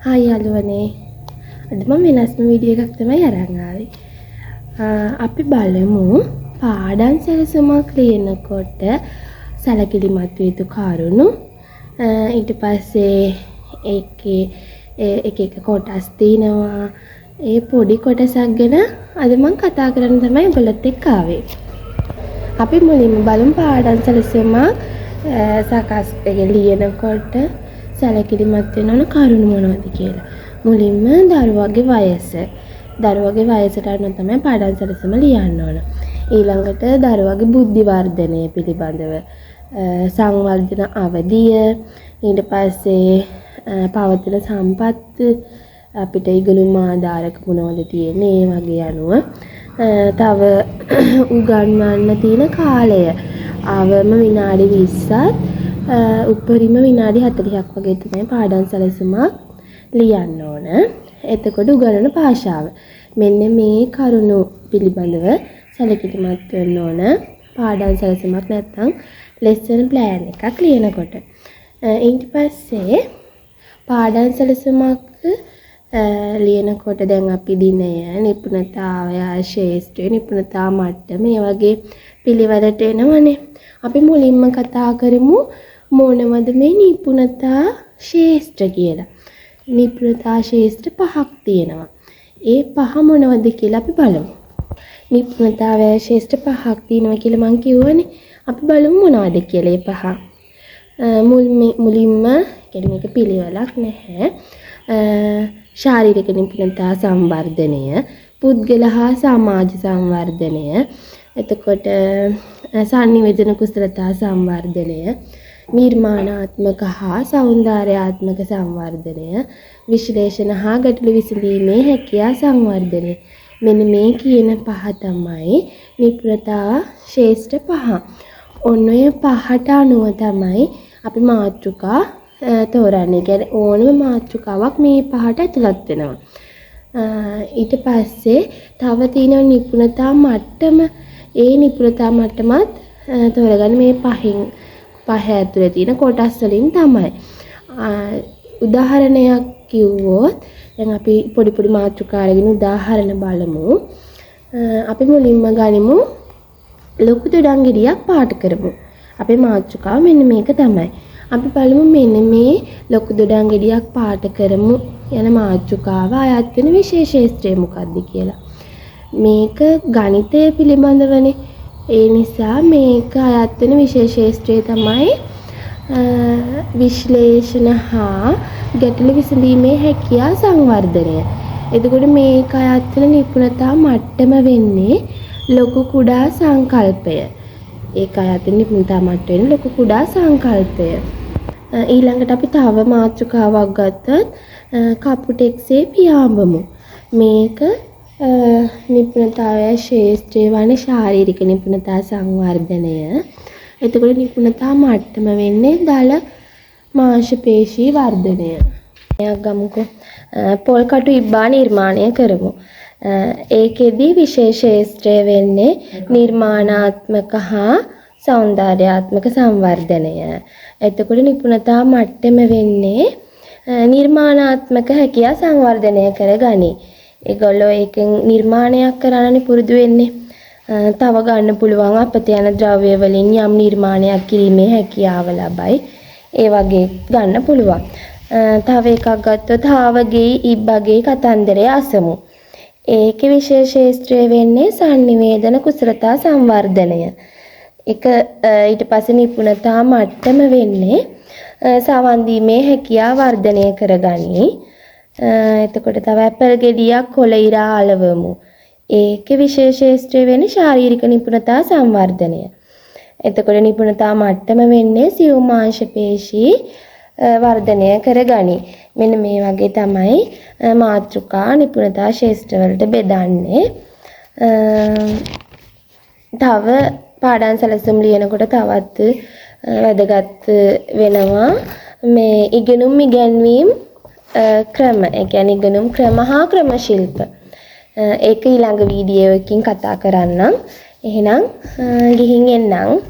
Hi යාළුවනේ. අද මම වෙනස්ම වීඩියෝ එකක් තමයි අරන් ආවේ. අපි බලමු පාඩම් සැලසුමක් ලියනකොට සැලකිලිමත් විය යුතු කරුණු. ඊට පස්සේ ඒකේ එක කොටස් තියෙනවා. ඒ පොඩි කොටසක් ගැන අද මම කතා කරන්න තමයි ඔයගොල්ලොත් එක්ක ආවේ. අපි මුලින්ම බලමු පාඩම් සැලසුමක් සකස් ලියනකොට සැලකිලිමත් වෙන කරුණු මොනවද කියලා. මුලින්ම දරුවගේ වයස. දරුවගේ වයසට අනුව තමයි පාඩම් සැලසුම ලියන්න ඕන. ඊළඟට දරුවගේ බුද්ධි වර්ධනය පිළිබඳව සංවර්ධන අවධිය, ඊට පස්සේ පවතින සම්පත්, අපිට ඉගෙනුම් ආධාරක මොනවද තියෙන්නේ ඒ වගේ අනුව, තව උගන්වන්න තියෙන කාලය අවම විනාඩි 20ත් උපරිම විනාඩි 40ක් වගේ තමයි පාඩම් සැලසුමක් ලියන්න ඕන. එතකොට උගන්වන භාෂාව. මෙන්න මේ කරුණු පිළිබඳව සැලකිලිමත් වෙන්න ඕන පාඩම් සැලසුමක් නැත්නම් ලෙසන් ප්ලෑන් එකක් ලියනකොට. ඊට පස්සේ පාඩම් සැලසුමක් ලියනකොට දැන් අපි දිනය, නිපුණතාවය, ශේෂ්ත්‍රය, නිපුණතා මට්ටම මේ වගේ පිළිවෙලට එනවනේ. අපි මුලින්ම කතා කරමු මොනවද මේ නිපුණතා ශේෂ්ත්‍ර කියලා. නිපුණතා ශේෂ්ත්‍ර 5ක් තියෙනවා. ඒ 5 මොනවද කියලා අපි බලමු. නිපුණතා ශේෂ්ත්‍ර 5ක් තියෙනවා කියලා මම කිව්වනේ. අපි බලමු මොනවද කියලා ඒ 5. මුලින්ම කියන්නේ මේක පිළිවෙලක් නැහැ. ශාරීරික නිපුණතා සංවර්ධනය, පුද්ගල හා සමාජ සංවර්ධනය, එතකොට සංනිවේදන කුසලතා සංවර්ධනය, නිර්මාණාත්මක හා සෞන්දර්යාත්මක සංවර්ධනය, විශ්ලේෂණ හා ගැටළු විසඳීමේ හැකියාව සංවර්ධනය. මෙන්න මේ කියන 5 තමයි නිපුණතා ශේෂ්ත්‍ර 5. ඔන්න ඔය 5ට අනුව තමයි අපි මාතෘකා තෝරන්නේ. කියන්නේ ඕනම මාතෘකාවක් මේ 5ට ඇතුළත් වෙනවා. ඊට පස්සේ තව තියෙන නිපුණතා මට්ටම. ඒ නිපුණතා මට්ටමත් තෝරගන්න මේ 5 ඇතුලේ තියෙන කොටස් වලින් තමයි. උදාහරණයක් කිව්වොත් දැන් අපි පොඩි මාතෘකා අරගෙන උදාහරණ බලමු. අපි මුලින්ම ගනිමු ලොකු දොඩම් ගෙඩියක් පාට කරමු. අපේ මාතෘකාව මෙන්න මේක තමයි. අපි බලමු මෙන්න මේ ලොකු දොඩම් ගෙඩියක් පාට කරමු යන මාතෘකාව අයත් වෙන විශේෂ ශාස්ත්‍රය මොකක්ද කියලා. මේක ගණිතය පිළිබඳවනේ. ඒ නිසා මේක අයත් වෙන විශේෂ ශාස්ත්‍රය තමයි විශ්ලේෂණ හා ගැටළු විසඳීමේ හැකියාව සංවර්ධනය. එතකොට මේක අයත් වෙන නිපුණතා මට්ටම වෙන්නේ ලොකු කුඩා සංකල්පය. ඒක අයත් වෙන නිපුණතා මට්ටම වෙන්නේ ලොකු කුඩා සංකල්පය. ඊළඟට අපි තව මාතෘකාවක් ගත්තොත් කපුටෙක්සේ පියාඹමු. මේක නිපුණතාවය ශාස්ත්‍රයේ වන ශාරීරික නිපුණතා සංවර්ධනය. එතකොට නිපුණතා මට්ටම වෙන්නේ දල මාංශ පේශී වර්ධනය. එයක් ගමුකෝ. පොල් කටු ඉබ්බා නිර්මාණය කරමු. ඒකෙදි විශේෂ ශාස්ත්‍රය වෙන්නේ නිර්මාණාත්මක හා සෞන්දර්යාත්මක සංවර්ධනය. එතකොට නිපුණතා මට්ටම වෙන්නේ නිර්මාණාත්මක හැකියාව සංවර්ධනය කරගනි. ඒගොල්ලෝ ඒකෙන් නිර්මාණයක් කරන්නනේ පුරුදු වෙන්නේ. තව ගන්න පුළුවන් අපත යන ද්‍රව්‍ය වලින් යම් නිර්මාණයක් කිරීමේ හැකියාව ලබයි. ඒ වගේ ගන්න පුළුවන්. තව එකක් ගත්තොත් හාවගේ ඉබ්බගේ කතන්දරය අසමු. ඒකේ විශේෂ ශාස්ත්‍රය වෙන්නේ සංනිවේදන කුසලතා සංවර්ධනය. ඊට පස්සේ නිපුණතා මට්ටම වෙන්නේ සවන් දීමේ හැකියාව වර්ධනය කරගනි. එතකොට තව ඇපල් ගෙඩියක් කොළ ඉරා අලවමු. ඒකේ විශේෂ ශාස්ත්‍රය වෙන්නේ ශාරීරික නිපුණතා සංවර්ධනය. එතකොට නිපුණතා මට්ටම වෙන්නේ සියුම් මාංශ පේශී වර්ධනය කරගනි. මෙන්න මේ වගේ තමයි මාතෘකා නිපුණතා ශාස්ත්‍ර වලට බෙදන්නේ. තව පාඩම් සැලසුම් ලියනකොට තවත් වැදගත් වෙනවා මේ ඉගෙනුම් ඉගැන්වීම් ක්‍රම. ඒ කියන්නේ ඉගෙනුම් ක්‍රම හා ක්‍රම ශිල්ප. ඒක ඊළඟ වීඩියෝ එකකින් කතා කරන්නම්. එහෙනම් ගිහින් එන්නම්.